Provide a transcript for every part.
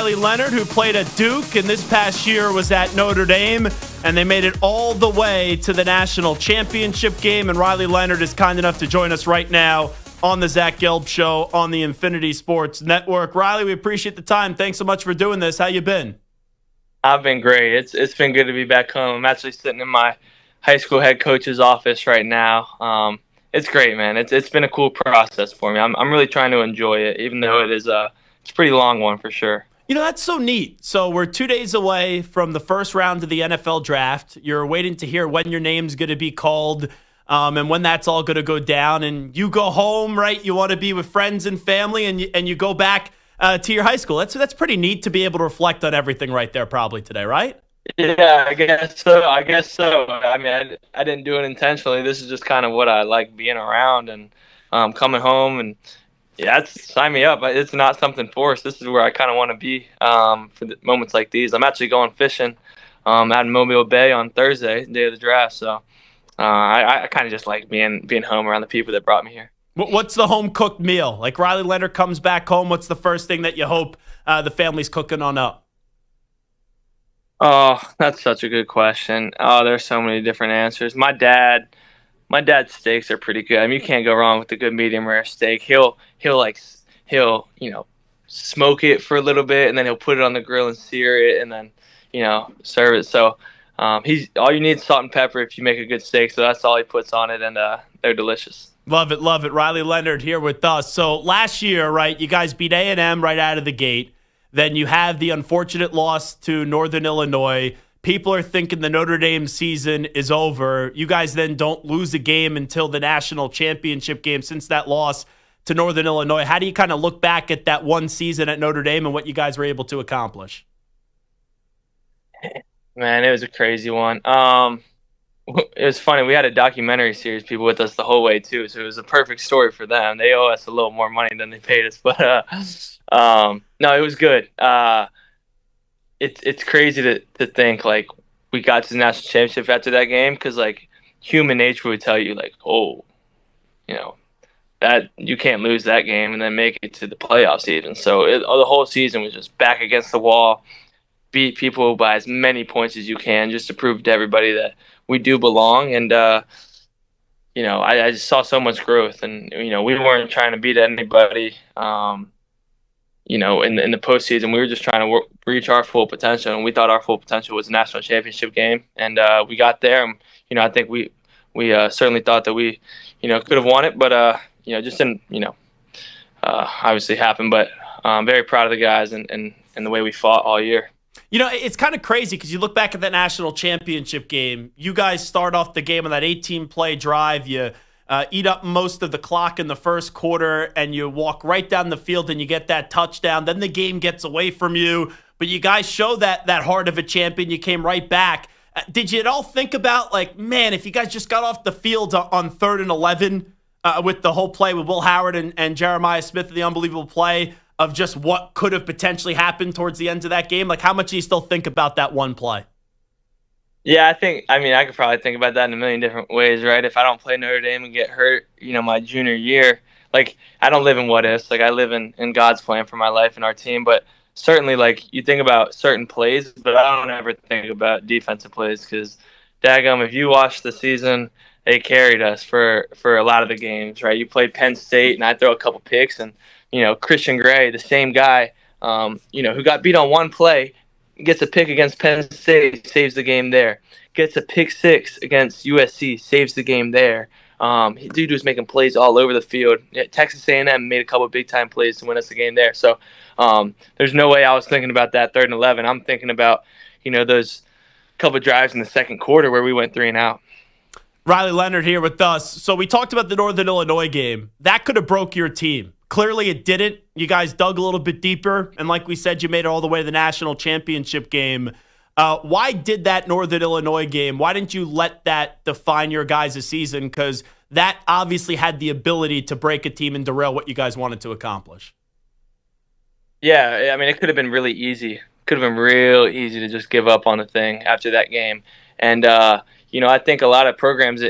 Riley Leonard, who played at Duke and this past year was at Notre Dame, and they made it all the way to the national championship game. And Riley Leonard is kind enough to join us right now on the Zach Gelb Show on the Infinity Sports Network. Riley, we appreciate the time. Thanks so much for doing this. How you been? I've been great. It's been good to be back home. I'm actually sitting in my high school head coach's office right now. It's great, man. It's been a cool process for me. I'm really trying to enjoy it, even though it's a pretty long one for sure. You know, that's so neat. So we're 2 days away from the first round of the NFL draft. You're waiting to hear when your name's going to be called and when that's all going to go down. And you go home, right? You want to be with friends and family, and you go back to your high school. That's pretty neat to be able to reflect on everything right there probably today, right? Yeah, I guess so. I mean, I didn't do it intentionally. This is just kind of what I like, being around and coming home. And yeah, sign me up. It's not something forced. This is where I kind of want to be for the moments like these. I'm actually going fishing out in Mobile Bay on Thursday, day of the draft. So I kind of just like being home around the people that brought me here. What's the home cooked meal? Like Riley Leonard comes back home, what's the first thing that you hope the family's cooking on up? Oh, that's such a good question. Oh, there's so many different answers. My dad's steaks are pretty good. I mean, you can't go wrong with a good medium rare steak. He'll smoke it for a little bit, and then he'll put it on the grill and sear it, and then serve it. So all you need is salt and pepper if you make a good steak. So that's all he puts on it, and they're delicious. Love it, love it. Riley Leonard here with us. So last year, right, you guys beat A&M right out of the gate. Then you have the unfortunate loss to Northern Illinois. People are thinking the Notre Dame season is over. You guys then don't lose a game until the national championship game since that loss to Northern Illinois. How do you kind of look back at that one season at Notre Dame and what you guys were able to accomplish? Man, it was a crazy one. It was funny. We had a documentary series people with us the whole way too, so it was a perfect story for them. They owe us a little more money than they paid us, but no, it was good. It's crazy to think like we got to the national championship after that game, because like human nature would tell you like, oh, that you can't lose that game and then make it to the playoffs even. So the whole season was just back against the wall, beat people by as many points as you can, just to prove to everybody that we do belong. And I just saw so much growth, and we weren't trying to beat anybody. In the postseason, we were just trying to reach our full potential, and we thought our full potential was a national championship game, and we got there. And I think we certainly thought that we could have won it, but just didn't obviously happen. But I'm very proud of the guys and the way we fought all year. It's kind of crazy because you look back at that national championship game. You guys start off the game on that 18-play drive. You eat up most of the clock in the first quarter, and you walk right down the field and you get that touchdown. Then the game gets away from you, but you guys show that heart of a champion. You came right back. Did you at all think about, like, man, if you guys just got off the field on 3rd and 11 with the whole play with Will Howard and Jeremiah Smith, the unbelievable play of just what could have potentially happened towards the end of that game? Like, how much do you still think about that one play? Yeah, I could probably think about that in a million different ways, right? If I don't play Notre Dame and get hurt, my junior year, like, I don't live in what ifs. Like, I live in God's plan for my life and our team. But certainly, like, you think about certain plays, but I don't ever think about defensive plays, because, daggum, if you watch the season, they carried us for a lot of the games, right? You played Penn State, and I throw a couple picks, and Christian Gray, the same guy, who got beat on one play, gets a pick against Penn State, saves the game there. Gets a pick six against USC, saves the game there. Dude was making plays all over the field. Texas A&M made a couple big-time plays to win us the game there. So there's no way I was thinking about that 3rd and 11. I'm thinking about, those couple drives in the second quarter where we went 3 and out. Riley Leonard here with us. So we talked about the Northern Illinois game. That could have broke your team. Clearly it didn't. You guys dug a little bit deeper, and like we said, you made it all the way to the national championship game. Why did that Northern Illinois game? Why didn't you let that define your guys' season? Because that obviously had the ability to break a team and derail what you guys wanted to accomplish. Yeah, I mean, it could have been really easy. Could have been real easy to just give up on the thing after that game. And, I think a lot of programs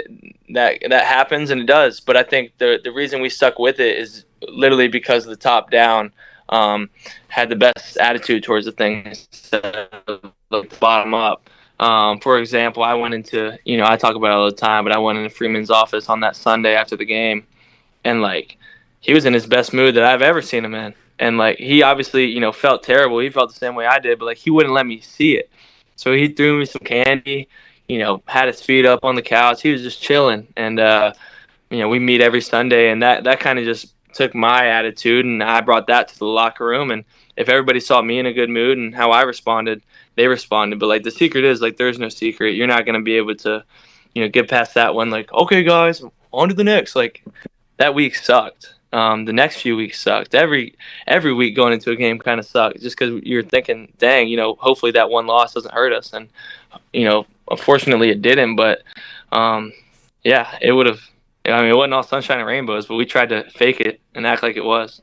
that happens, and it does. But I think the reason we stuck with it is literally because of the top down had the best attitude towards the things instead of the bottom up. For example, I went into, I talk about it all the time, but I went into Freeman's office on that Sunday after the game, and like he was in his best mood that I've ever seen him in. And like he obviously, felt terrible. He felt the same way I did, but like he wouldn't let me see it. So he threw me some candy, had his feet up on the couch. He was just chilling. And we meet every Sunday, and that kind of just took my attitude, and I brought that to the locker room. And if everybody saw me in a good mood and how I responded, they responded. But like the secret is, like, there's no secret. You're not going to be able to, get past that one. Like, okay, guys, on to the next. Like, that week sucked. The next few weeks sucked. Every week going into a game kind of sucked, just because you're thinking, dang, hopefully that one loss doesn't hurt us. And, unfortunately it didn't. But, yeah, it would have. I mean, it wasn't all sunshine and rainbows, but we tried to fake it and act like it was.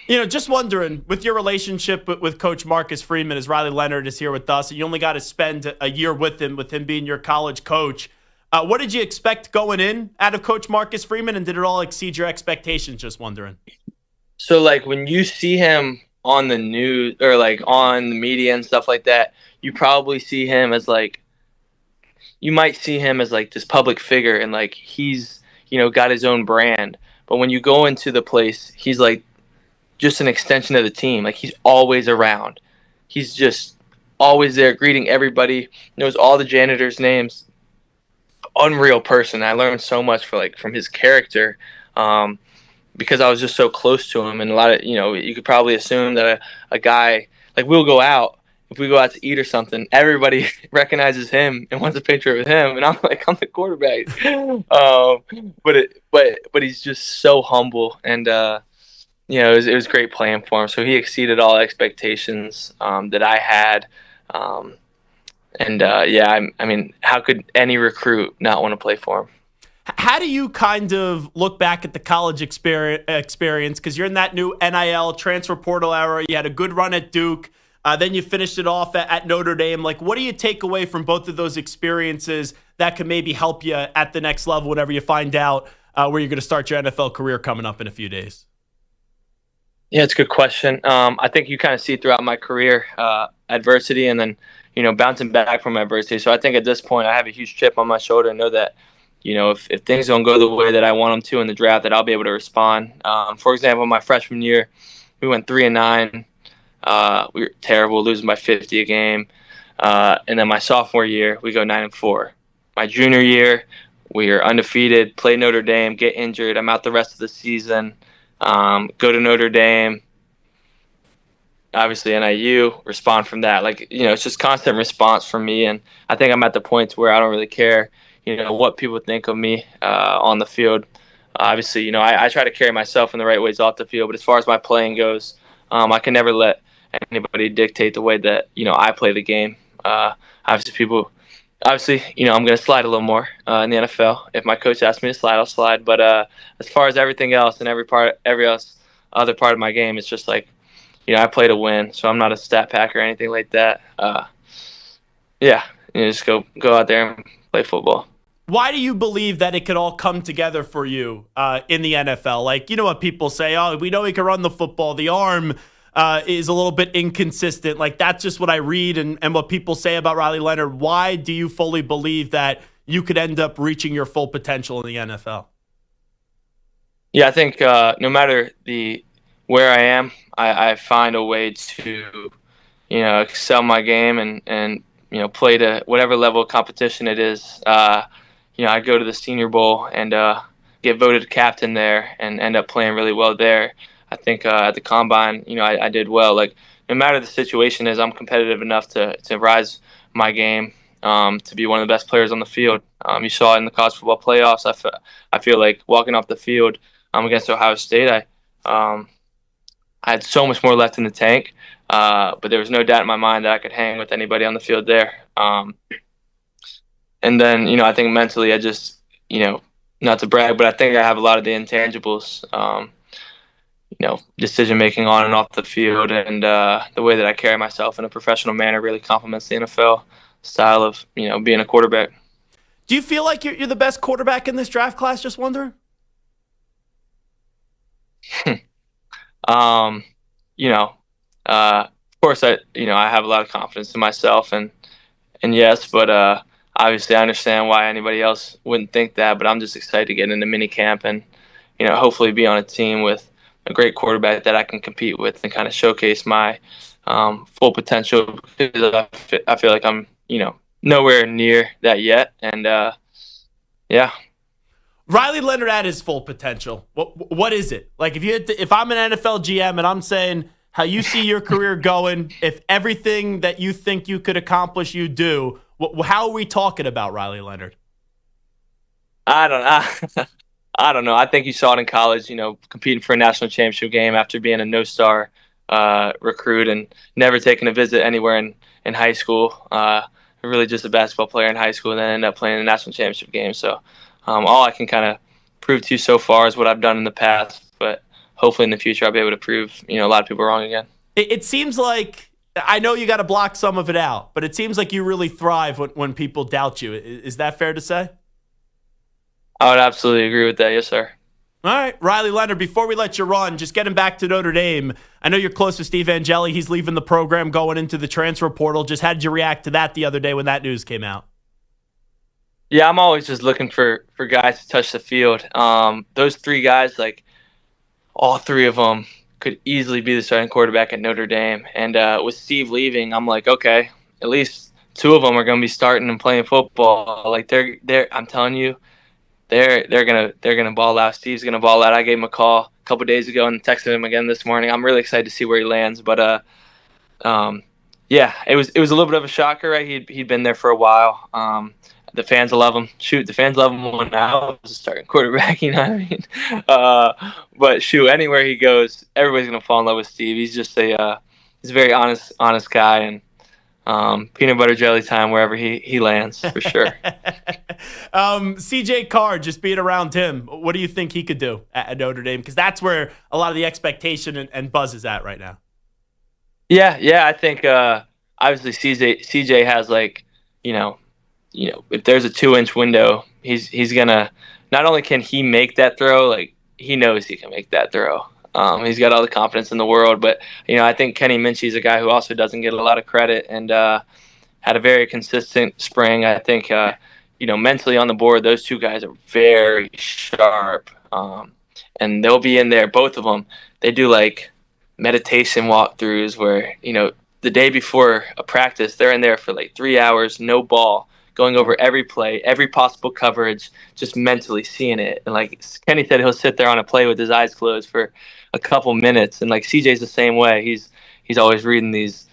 Just wondering, with your relationship with Coach Marcus Freeman, as Riley Leonard is here with us, and you only got to spend a year with him being your college coach. What did you expect going in out of Coach Marcus Freeman, and did it all exceed your expectations? Just wondering. So, like, when you see him on the news or, like, on the media and stuff like that, you probably see him as, like, you might see him as, like, this public figure, and, like, he's, got his own brand. But when you go into the place, he's, like, just an extension of the team. Like, he's always around. He's just always there greeting everybody, knows all the janitors' names. Unreal person. I learned so much from his character because I was just so close to him. And a lot of, you could probably assume that a guy, like, we'll go out. If we go out to eat or something, everybody recognizes him and wants a picture with him. And I'm like, I'm the quarterback. But he's just so humble. And, it was great playing for him. So he exceeded all expectations that I had. I mean, how could any recruit not want to play for him? How do you kind of look back at the college experience? Because you're in that new NIL transfer portal era. You had a good run at Duke. Then you finished it off at Notre Dame. Like, what do you take away from both of those experiences that could maybe help you at the next level whenever you find out where you're going to start your NFL career coming up in a few days? Yeah, it's a good question. I think you kind of see throughout my career adversity and then, bouncing back from adversity. So I think at this point I have a huge chip on my shoulder and know that, if things don't go the way that I want them to in the draft, that I'll be able to respond. For example, my freshman year, we went 3-9. We were terrible, losing by 50 a game. And then my sophomore year, we go 9-4. My junior year, we are undefeated, play Notre Dame, get injured. I'm out the rest of the season. Go to Notre Dame, obviously NIU, respond from that. Like, it's just constant response from me. And I think I'm at the point where I don't really care, what people think of me on the field. Obviously, I try to carry myself in the right ways off the field. But as far as my playing goes, I can never let anybody dictate the way that, I play the game. Obviously, I'm going to slide a little more in the NFL. If my coach asks me to slide, I'll slide. But as far as everything else and every other part of my game, it's just like, I play to win. So I'm not a stat pack or anything like that. Just go out there and play football. Why do you believe that it could all come together for you in the NFL? Like, what people say, oh, we know he can run the football. The arm is a little bit inconsistent. Like, that's just what I read and what people say about Riley Leonard. Why do you fully believe that you could end up reaching your full potential in the NFL? Yeah, I think no matter where I am, I find a way to, excel my game and play to whatever level of competition it is. I go to the Senior Bowl and get voted captain there and end up playing really well there. I think at the Combine, I did well. Like, no matter the situation is, I'm competitive enough to rise my game to be one of the best players on the field. You saw it in the college football playoffs. I feel like walking off the field against Ohio State, I had so much more left in the tank, but there was no doubt in my mind that I could hang with anybody on the field there. And then, I think mentally I just, not to brag, but I think I have a lot of the intangibles, decision-making on and off the field, and the way that I carry myself in a professional manner really complements the NFL style of, being a quarterback. Do you feel like you're the best quarterback in this draft class? Just wondering. Of course, I have a lot of confidence in myself, and yes, but obviously I understand why anybody else wouldn't think that. But I'm just excited to get into mini camp and hopefully be on a team with a great quarterback that I can compete with and kind of showcase my full potential. Because I feel like I'm nowhere near that yet, and yeah. Riley Leonard at his full potential. What is it? Like if I'm an NFL GM and I'm saying how you see your career going, if everything that you think you could accomplish you do, how are we talking about Riley Leonard? I don't I don't know. I think you saw it in college, competing for a national championship game after being a no-star recruit and never taking a visit anywhere in high school. Really just a basketball player in high school, and then ended up playing the national championship game. So all I can kind of prove to you so far is what I've done in the past, but hopefully in the future I'll be able to prove a lot of people wrong again. It seems like, I know you got to block some of it out, but it seems like you really thrive when people doubt you. Is that fair to say? I would absolutely agree with that. Yes, sir. All right, Riley Leonard, before we let you run, just getting back to Notre Dame. I know you're close to Steve Angeli. He's leaving the program, going into the transfer portal. Just how did you react to that the other day when that news came out? Yeah, I'm always just looking for guys to touch the field. Those three guys, like all three of them, could easily be the starting quarterback at Notre Dame. And with Steve leaving, I'm like, okay, at least two of them are going to be starting and playing football. Like they're I'm telling you, they're gonna ball out. Steve's gonna ball out. I gave him a call a couple days ago and texted him again this morning. I'm really excited to see where he lands. But yeah, it was a little bit of a shocker, right? He'd been there for a while. The fans love him. Shoot, the fans love him when I was a starting quarterback. You know what I mean? But shoot, anywhere he goes, everybody's gonna fall in love with Steve. He's just he's a very honest guy, and peanut butter jelly time wherever he lands, for sure. CJ Carr, just being around him, what do you think he could do at Notre Dame? Because that's where a lot of the expectation and buzz is at right now. Yeah, I think obviously CJ has if there's a 2-inch window, he's gonna, not only can he make that throw, like he knows he can make that throw. He's got all the confidence in the world, but I think Kenny Minchie's a guy who also doesn't get a lot of credit and had a very consistent spring. I think mentally on the board, those two guys are very sharp, and they'll be in there. Both of them, they do like meditation walkthroughs where the day before a practice, they're in there for like 3 hours, no ball, going over every play, every possible coverage, just mentally seeing it. And like Kenny said, he'll sit there on a play with his eyes closed for a couple minutes. And like CJ's the same way. He's always reading these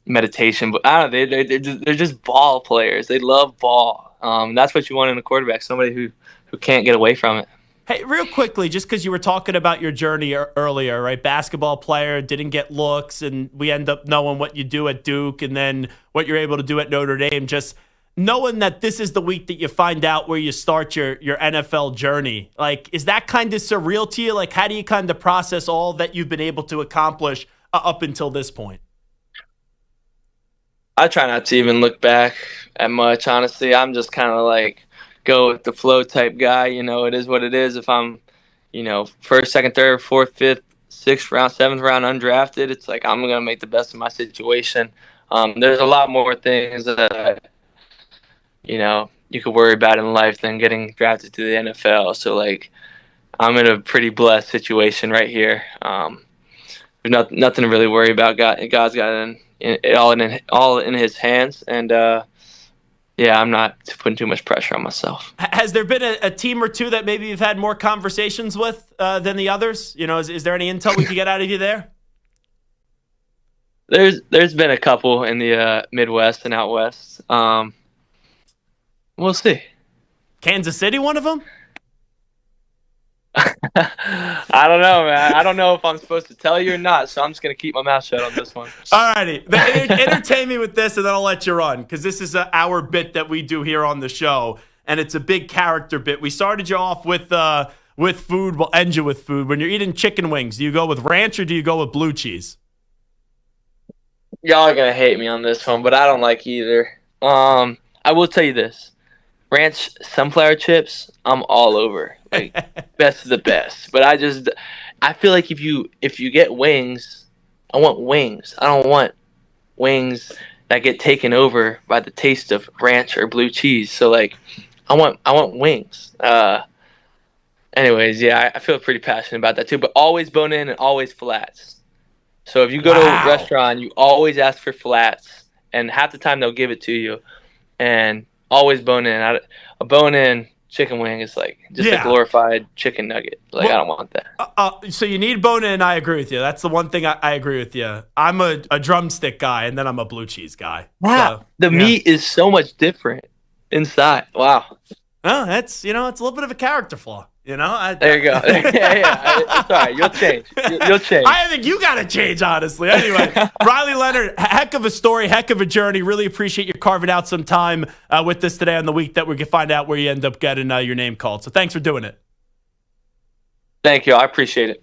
meditation, but I don't know, they're just ball players. They love ball. That's what you want in a quarterback, somebody who can't get away from it. Hey, real quickly, just because you were talking about your journey earlier, right? Basketball player, didn't get looks, and we end up knowing what you do at Duke and then what you're able to do at Notre Dame. Just knowing that this is the week that you find out where you start your NFL journey. Like, is that kind of surreal to you? Like, how do you kind of process all that you've been able to accomplish up until this point? I try not to even look back at much, honestly. I'm just kind of like go with the flow type guy. It is what it is. If I'm, first, second, third, fourth, fifth, sixth round, seventh round undrafted, it's like I'm going to make the best of my situation. There's a lot more things that, you could worry about in life than getting drafted to the NFL. So, like, I'm in a pretty blessed situation right here. There's nothing to really worry about. God's got it all in His hands, and yeah, I'm not putting too much pressure on myself. Has there been a team or two that maybe you've had more conversations with than the others? Is there any intel we could get out of you there? There's been a couple in the Midwest and out west. We'll see. Kansas City, one of them? I don't know, man. I don't know if I'm supposed to tell you or not, so I'm just going to keep my mouth shut on this one. All righty. Entertain me with this, and then I'll let you run, because this is our bit that we do here on the show, and it's a big character bit. We started you off with food. We'll end you with food. When you're eating chicken wings, do you go with ranch or do you go with blue cheese? Y'all are going to hate me on this one, but I don't like either. I will tell you this. Ranch sunflower chips, I'm all over. Like, best of the best. But I feel like if you get wings, I want wings. I don't want wings that get taken over by the taste of ranch or blue cheese. So like, I want wings. Anyways, yeah, I feel pretty passionate about that too. But always bone in and always flats. So if you go to a restaurant, you always ask for flats, and half the time they'll give it to you. And always bone in. A bone in chicken wing is like just a glorified chicken nugget. Like, I don't want that. So you need bone in. I agree with you. That's the one thing I agree with you. I'm a drumstick guy, and then I'm a blue cheese guy. Wow, the meat is so much different inside. Wow. Well, it's it's a little bit of a character flaw. There you go. It's all right. You'll change. You'll change. I think you got to change, honestly. Anyway, Riley Leonard, heck of a story, heck of a journey. Really appreciate you carving out some time with us today on the week that we can find out where you end up getting your name called. So thanks for doing it. Thank you. I appreciate it.